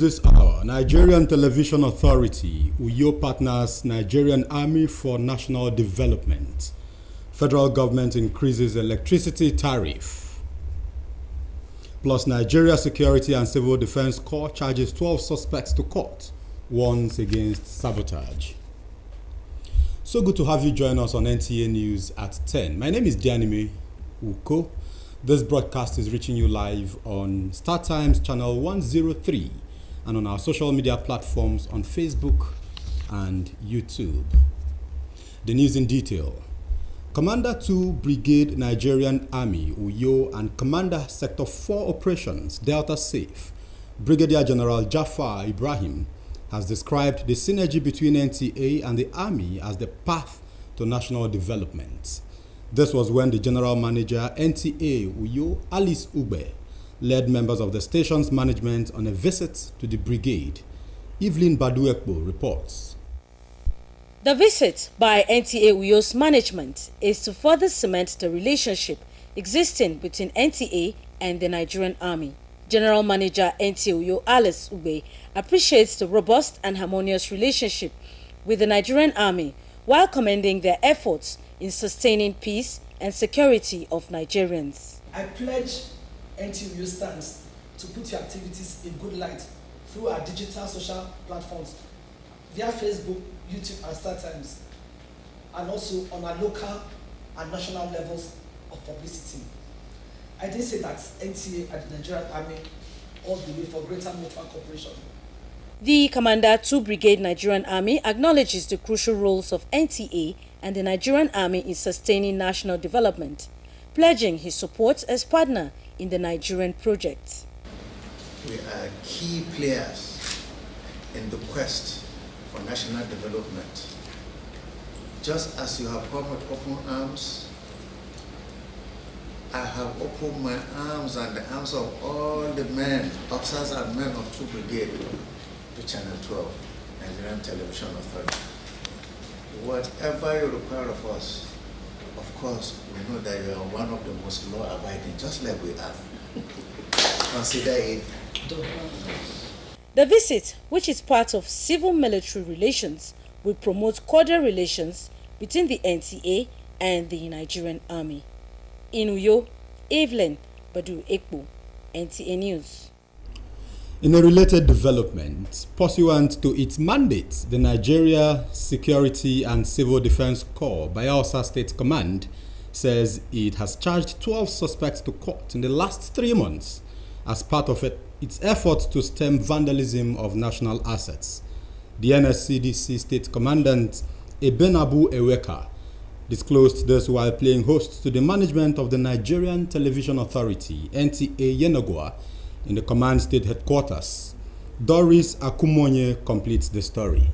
News this hour. Nigerian Television Authority, Uyo partners Nigerian Army for National Development. Federal government increases electricity tariff. Plus, Nigeria Security and Civil Defense Corps charges 12 suspects to court, warns against sabotage. So good to have you join us on NTA News at 10. My name is Dianime Uko. This broadcast is reaching you live on StarTimes channel 103 and on our social media platforms on Facebook and YouTube. The news in detail. Commander 2 Brigade Nigerian Army, Uyo, and Commander Sector 4 Operations, Delta Safe, Brigadier General Jafar Ibrahim, has described the synergy between NTA and the Army as the path to national development. This was when the General Manager, NTA Uyo, Alice Ube, led members of the station's management on a visit to the brigade. Evelyn Baduekbo reports. The visit by NTA Uyo's management is to further cement the relationship existing between NTA and the Nigerian Army. General Manager NTA Uyo Alice Ube appreciates the robust and harmonious relationship with the Nigerian Army while commending their efforts in sustaining peace and security of Nigerians. I pledge NTA Uyo stands to put your activities in good light through our digital social platforms via Facebook, YouTube and StarTimes, and also on our local and national levels of publicity. I did say that NTA and the Nigerian Army all the way for greater mutual cooperation. The Commander 2 Brigade Nigerian Army acknowledges the crucial roles of NTA and the Nigerian Army in sustaining national development, pledging his support as partner in the Nigerian project. We are key players in the quest for national development. Just as you have come with open arms, I have opened my arms and the arms of all the men, officers and men of 2 Brigade to Channel 12, Nigerian Television Authority. Whatever you require of us, of course, we know that you are one of the most law-abiding, just like we are. Consider it. The visit, which is part of civil-military relations, will promote cordial relations between the NTA and the Nigerian Army. In Uyo, Evelyn Baduekbo, NTA News. In a related development, pursuant to its mandate, the Nigeria Security and Civil Defense Corps, Bayelsa State Command, says it has charged 12 suspects to court in the last 3 months as part of its efforts to stem vandalism of national assets. The NSCDC State Commandant Ebenabu Eweka disclosed this while playing host to the management of the Nigerian Television Authority, NTA Yenagoa, in the command state headquarters. Doris Akumonye completes the story.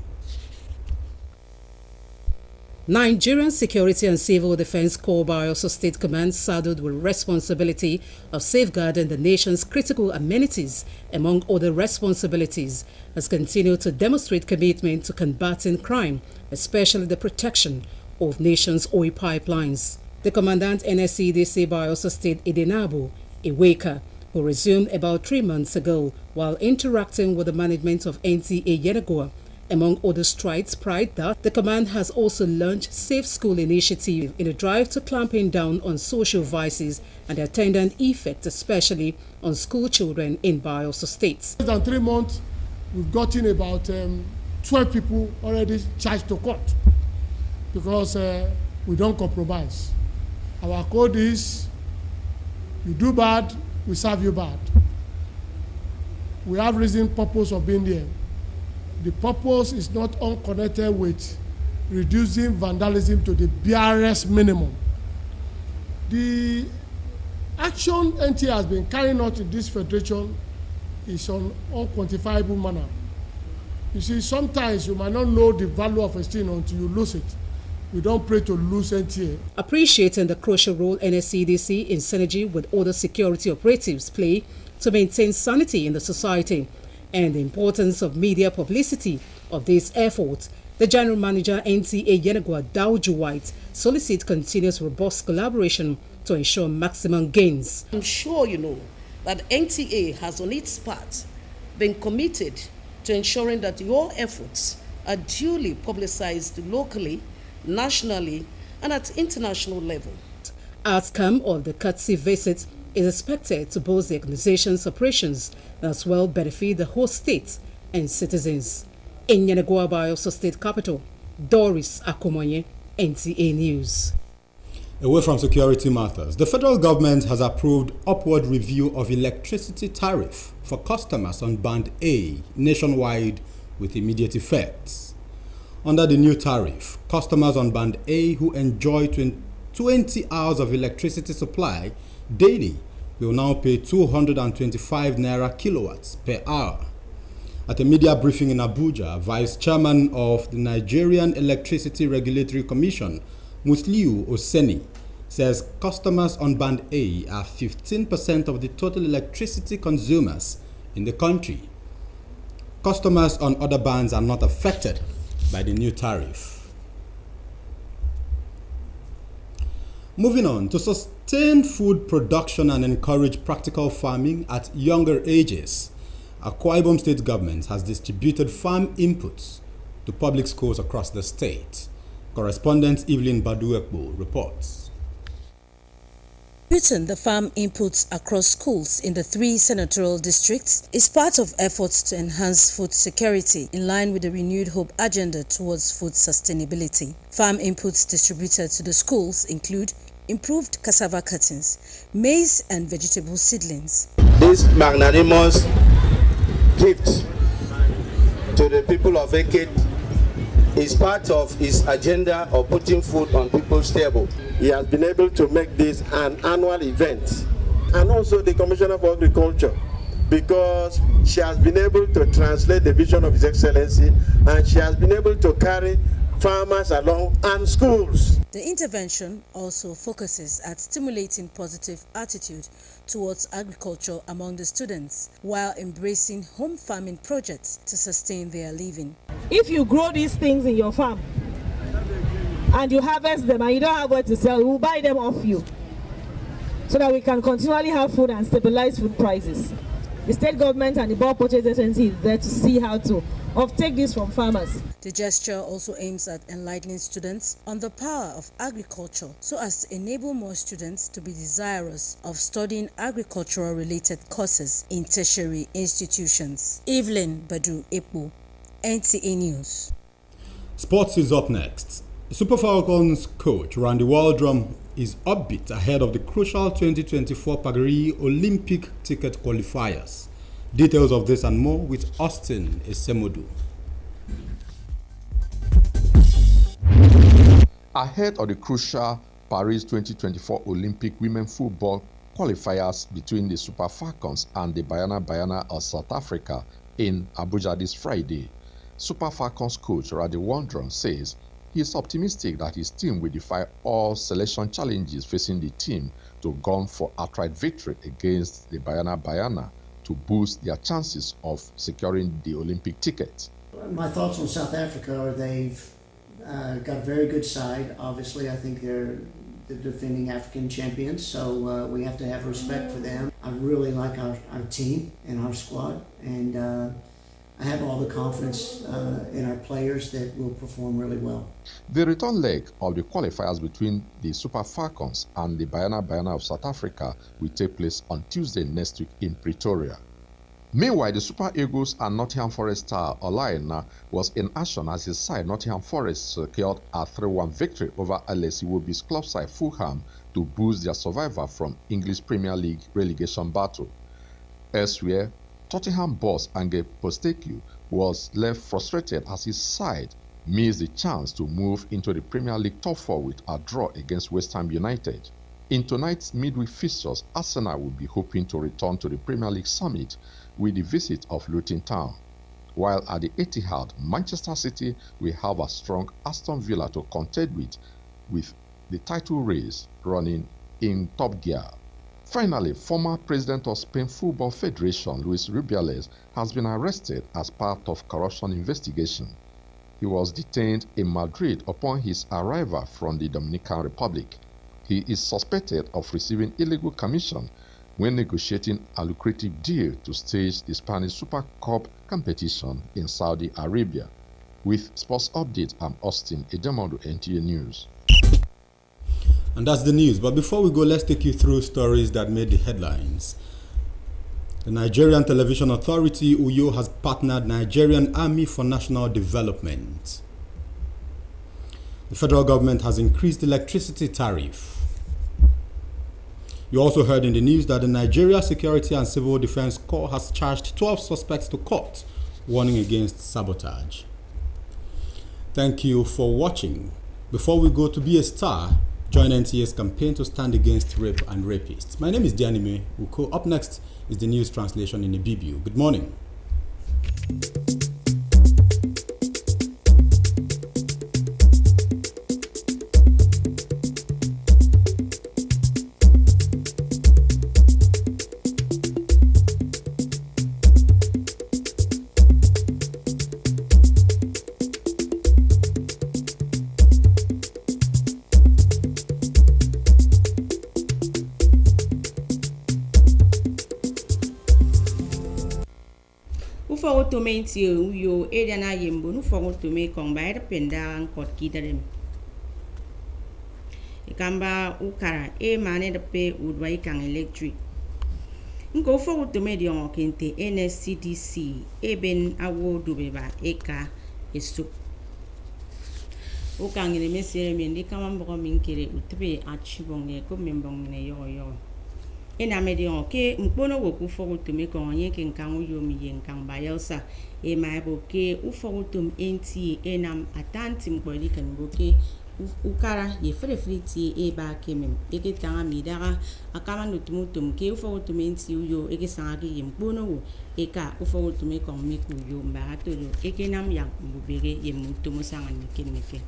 Nigerian Security and Civil Defense Corps Bayelsa State Command, saddled with responsibility of safeguarding the nation's critical amenities, among other responsibilities, has continued to demonstrate commitment to combating crime, especially the protection of nation's oil pipelines. The Commandant NSCDC Bayelsa State Ebenabu Eweka, who resumed about 3 months ago while interacting with the management of NTA Yenagoa, among other strides, pride that the command has also launched Safe School Initiative in a drive to clamping down on social vices and the attendant effect, especially on school children in Bayelsa State. In less than 3 months, we've gotten about 12 people already charged to court because we don't compromise. Our code is, you do bad, we serve you bad. We have reason, purpose of being there. The purpose is not unconnected with reducing vandalism to the barest minimum. The action NTA has been carrying out in this federation is on unquantifiable manner. You see, sometimes you might not know the value of a thing until you lose it. We don't pray to lose NTA. Appreciating the crucial role NSCDC in synergy with other security operatives play to maintain sanity in the society and the importance of media publicity of these efforts, the General Manager NTA Yenagoa Dauju White solicits continuous robust collaboration to ensure maximum gains. I'm sure you know that NTA has on its part been committed to ensuring that your efforts are duly publicized locally, nationally, and at international level. Outcome of the courtesy visit is expected to boost the organization's operations and as well benefit the host state and citizens. In Yenagoa Bayelsa State Capital, Doris Akomonye, NTA News. Away from security matters, the federal government has approved upward review of electricity tariff for customers on Band A nationwide with immediate effects. Under the new tariff, customers on Band A who enjoy 20 hours of electricity supply daily will now pay 225 naira kilowatts per hour. At a media briefing in Abuja, Vice Chairman of the Nigerian Electricity Regulatory Commission, Musliu Oseni, says customers on Band A are 15% of the total electricity consumers in the country. Customers on other bands are not affected by the new tariff. Moving on, to sustain food production and encourage practical farming at younger ages, Akwa Ibom State Government has distributed farm inputs to public schools across the state. Correspondent Evelyn Badu-Ekbo reports. Distributing the farm inputs across schools in the 3 senatorial districts is part of efforts to enhance food security in line with the renewed hope agenda towards food sustainability. Farm inputs distributed to the schools include improved cassava cuttings, maize and vegetable seedlings. This magnanimous gift to the people of Ekiti is part of his agenda of putting food on people's table. He has been able to make this an annual event, and also the Commissioner for Agriculture, because she has been able to translate the vision of His Excellency, and she has been able to carry farmers along and schools. The intervention also focuses at stimulating positive attitude towards agriculture among the students while embracing home farming projects to sustain their living. If you grow these things in your farm and you harvest them and you don't have what to sell, we'll buy them off you so that we can continually have food and stabilize food prices. The state government and the bulk purchase agency is there to see how to offtake this from farmers. The gesture also aims at enlightening students on the power of agriculture so as to enable more students to be desirous of studying agricultural related courses in tertiary institutions. Evelyn Badu-Ekbo, NTA News. Sports is up next. Super Falcons coach Randy Waldrum is upbeat ahead of the crucial 2024 Paris Olympic ticket qualifiers. Details of this and more with Austin Esemodu. Ahead of the crucial Paris 2024 Olympic women football qualifiers between the Super Falcons and the Banyana of South Africa in Abuja this Friday, Super Falcons coach Randy Waldrum says he is optimistic that his team will defy all selection challenges facing the team to gun for outright victory against the Banyana to boost their chances of securing the Olympic ticket. My thoughts on South Africa are they've got a very good side. Obviously, I think they're the defending African champions, so we have to have respect for them. I really like our team and our squad, and I have all the confidence in our players that will perform really well. The return leg of the qualifiers between the Super Falcons and the Banyana of South Africa will take place on Tuesday next week in Pretoria. Meanwhile, the Super Eagles and Nottingham Forest star Olaina was in action as his side Nottingham Forest secured a 3-1 victory over LSE Iwobi's club side Fulham to boost their survival from English Premier League relegation battle. Elsewhere, Tottenham boss Ange Postecoglou was left frustrated as his side missed the chance to move into the Premier League top 4 with a draw against West Ham United. In tonight's midweek fixtures, Arsenal will be hoping to return to the Premier League summit with the visit of Luton Town, while at the Etihad, Manchester City will have a strong Aston Villa to contend with the title race running in top gear. Finally, former president of Spain Football Federation, Luis Rubiales, has been arrested as part of corruption investigation. He was detained in Madrid upon his arrival from the Dominican Republic. He is suspected of receiving illegal commission when negotiating a lucrative deal to stage the Spanish Super Cup competition in Saudi Arabia. With Sports Update, I'm Austin Edemodu, NTA News. And that's the news. But before we go, let's take you through stories that made the headlines. The Nigerian Television Authority, UYO, has partnered Nigerian Army for National Development. The federal government has increased electricity tariff. You also heard in the news that the Nigeria Security and Civil Defense Corps has charged 12 suspects to court, warning against sabotage. Thank you for watching. Before we go to be a star, join NTA's campaign to stand against rape and rapists. My name is Dianime Uko. Up next is the news translation in Ibibio. Good morning. Ufogo tomenti uyo ediana yembo nufogo tome kong bayar penda angkot kidarem. Ikamba ukara mane dape udwai kang electric. Nko ufogo tome diongo kente NSCDC ben awo dubeba eka esuk. Ukangile mesere mendi kama mbogo minkere utbe achibonge ko membongne yo. Ena medion ke mpono woku fogo tome konye ke nkangu yomi ye nkang bayelsa maebo ke ufogo tum enti enam atanti mkweli kanboke ukara ye frefriti ba kemem eke tanga midara akama nutumutum ke ufogo tum enti uyo eke sanga ye mpono wo eka ufogo tome konmi ku yo mbaratolo eke nam ya mbubere ye mutumo sanga neke.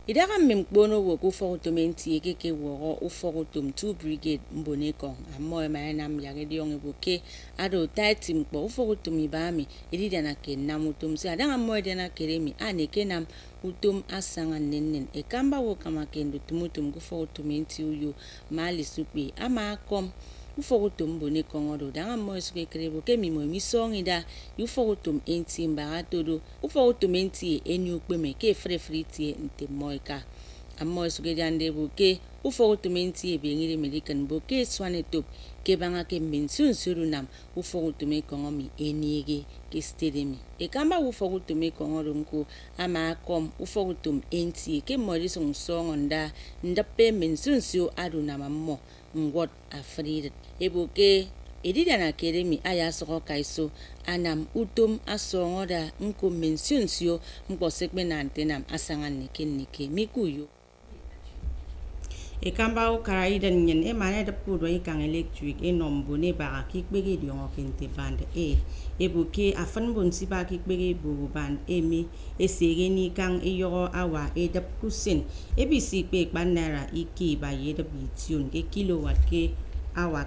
Idara mmekpono wo ku fotomenti ekeke wo ufotom 2 brigade mbonekong amoy mayanam yagedi ongeboke ado taitim kpo ufotom ibami idida na kenam utom se adanga moy dena keremi aneke nam utom asanga nennen ekamba wo kama kendo tumutum ku fotomenti uyo mali supe ama kom ufotom mbonekong odo danga moy suke krebo kemi mo misongida ufotom enti mbaratodo ufotom enti enyu kpeme ke frefriti nte moika amoy suke dande boke ufotom enti ebengire medikan boke swanetop ke banga ke mensun surunam ufotom kongomi enige ke stedemi ekamba ufotom kongoronko ama kom ufotom enti ke morisong songonda ndape mensun sio aduna mammo ngot afrid eboke edida na keremi aya soko kaiso anam utom asongoda nko mensionsio mpo sekme na antenam asangan nike mikuyo ekamba ukara ida nyen mane da pudo ikang electric nombo ne ba kikbege diongo kente band eboke afan bonsi ba kikbege bu band mi esegeni kang eyoro awa edap kusin ebisi pe banara iki ba yeda bitune ke kilowatt ke awa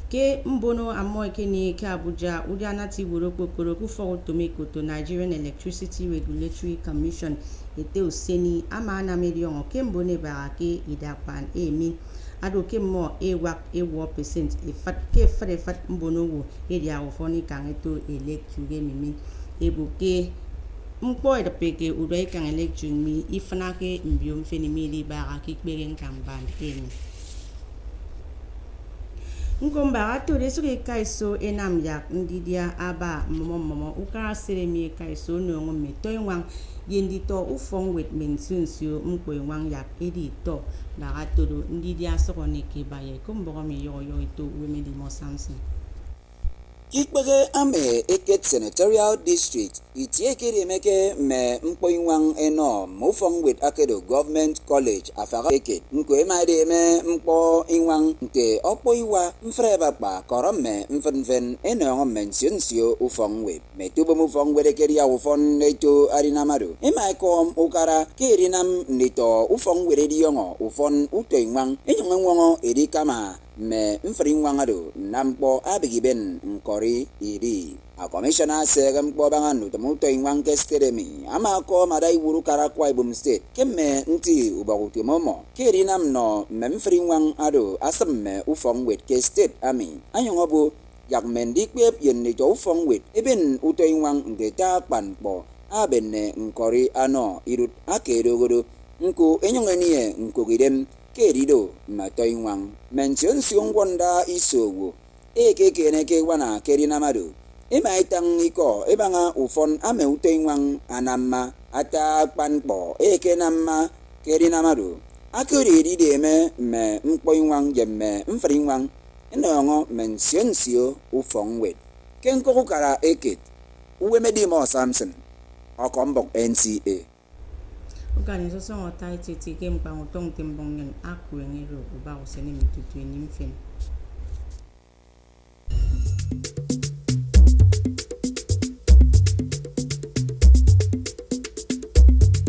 ke mbono amoy ke ni ke Abuja udiana ti woro kokoro ku fogo tomeko to Nigerian Electricity Regulatory Commission ete oseni ama na medion ke mbone ba ke idapan mi ado ke mo wak 1% fat ke fat mbono wo dia ofoni kan eto electric mimi ebuke mpo ida peke udai kan electric mi ifana ke mbiom feni mi li ba ke kbegen kan band Ngomba ato resuke kaiso enam yak ndidia aba momo ukara seremi kaiso no ngome toywan yendito ufong wet mensunsio mkwe yak edito na atoro ndidia sokone ke baye kombo mi yo ito wemedi mo Samson Kikpege ame eket senatorial district itiekiri emeke me mkpoinwang eno mufong with akedo government college afara eket nkwe maide me mkpo inwang nke okpoiwa mfrebakpa korome mfenfen eno mensionsio ufong with metubo mufong with ekeri ya ufon eto arinamado emaikom ukara kirinam nito ufong with ediongo ufon utoinwang enyongwongo edikama me mfringwangado nampo abigiben nkori iri a commissioner segam bobanganu tamuto inwang keskedemi ama ko madai wuru karakwa ibum state kemme nti ubaguti momo keri namno memfringwang ado asamme ufong wet ke state ami anyongobu yak mendik beb yenni to ufong wet eben uto inwang ngeta panpo abenne nkori ano irut akedogodo nku enyongenie nkogidem kerido matoinwang mention siongwanda isowo ekekene ke wana kerina madu emaitang iko ebanga ufon ame utoinwang anamma ata panpo ekenamma kerina madu akuri deme me mpoinwang jemme mfrinwang enongo mention sio ufongwet kenko kara eket uwemedimo Samson okombok NCA Organisation otai titi ke mpango tong timbong yang aku yang ero uba usene mitutu enyimfen.